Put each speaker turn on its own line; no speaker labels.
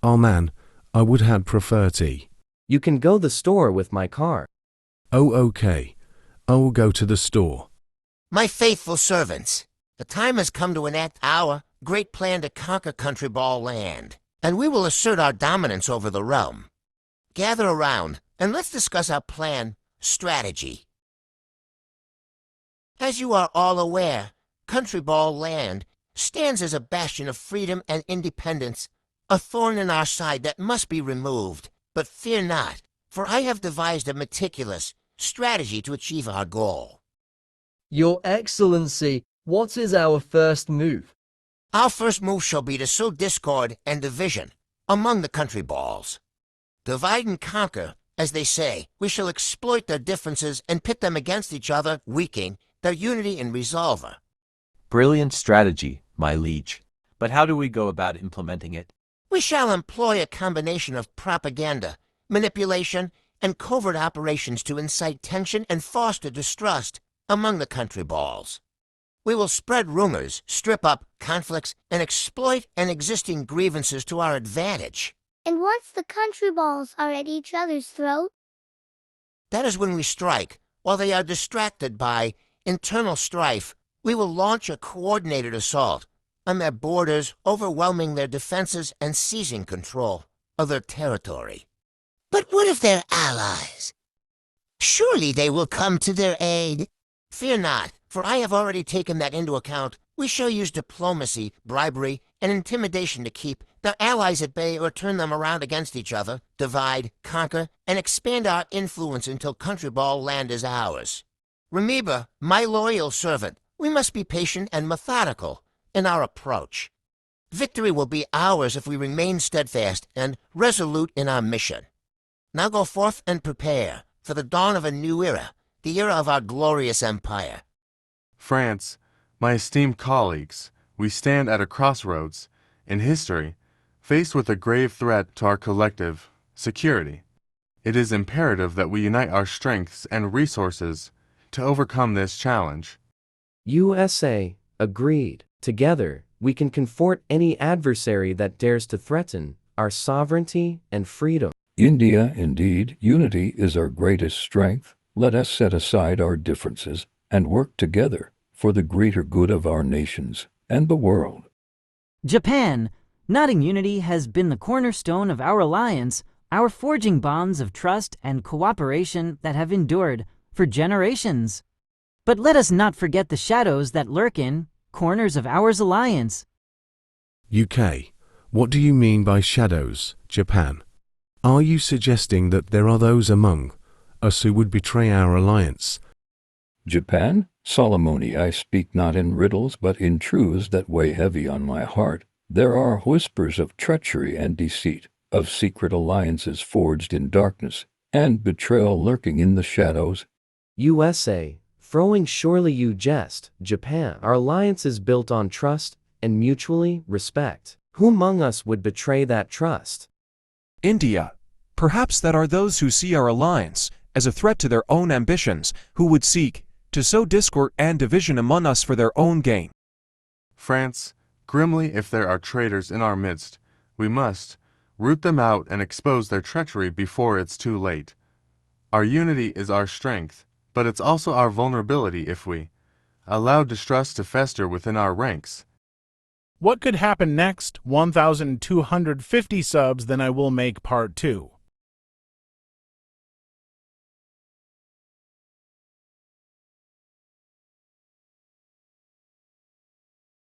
Oh man, I would had prefer tea.
You can go the store with my car.
Oh okay, I will go to the store.
My faithful servants, the time has come to enact our great plan to conquer Countryball land, and we will assert our dominance over the realm. Gather around, and let's discuss our plan, strategy. As you are all aware, Countryball land stands as a bastion of freedom and independence, a thorn in our side that must be removed. But fear not, for I have devised a meticulous strategy to achieve our goal.
Your Excellency, what is our first move?
Our first move shall be to sow discord and division among the Countryball. Divide and conquer, as they say. We shall exploit their differences and pit them against each other, weakening their unity and resolve.
Brilliant strategy, my liege. But how do we go about implementing it?
We shall employ a combination of propaganda, manipulation, and covert operations to incite tension and foster distrust among the Countryball. We will spread rumors, strip up conflicts, and exploit existing grievances to our advantage.
And once the Countryballs are at each other's throat?
That is when we strike. While they are distracted by internal strife, we will launch a coordinated assault on their borders, overwhelming their defenses and seizing control of their territory. But what of their allies? Surely they will come to their aid. Fear not, for I have already taken that into account. We shall use diplomacy, bribery, and intimidation to keep their allies at bay or turn them around against each other, divide, conquer, and expand our influence until Countryball land is ours. Remember, my loyal servant, we must be patient and methodical in our approach. Victory will be ours if we remain steadfast and resolute in our mission. Now go forth and prepare for the dawn of a new era, the era of our glorious empire.
France, my esteemed colleagues, we stand at a crossroads in history, faced with a grave threat to our collective security. It is imperative that we unite our strengths and resources to overcome this challenge.
USA, agreed. Together, we can confront any adversary that dares to threaten our sovereignty and freedom.
India, indeed, unity is our greatest strength. Let us set aside our differences and work together for the greater good of our nations and the world.
Japan, nodding unity has been the cornerstone of our alliance, our forging bonds of trust and cooperation that have endured for generations. But let us not forget the shadows that lurk in corners of our alliance.
UK, what do you mean by shadows, Japan? Are you suggesting that there are those among us who would betray our alliance?
Japan, Solomoni, I speak not in riddles, but in truths that weigh heavy on my heart. There are whispers of treachery and deceit, of secret alliances forged in darkness, and betrayal lurking in the shadows.
USA, throwing surely you jest, Japan. Our alliance is built on trust and mutually respect. Who among us would betray that trust?
India, perhaps that are those who see our alliance as a threat to their own ambitions, who would seek to sow discord and division among us for their own gain.
France, grimly if there are traitors in our midst, we must root them out and expose their treachery before it's too late. Our unity is our strength, but it's also our vulnerability if we allow distrust to fester within our ranks.
What could happen next? 1,250 subs, then I will make part 2.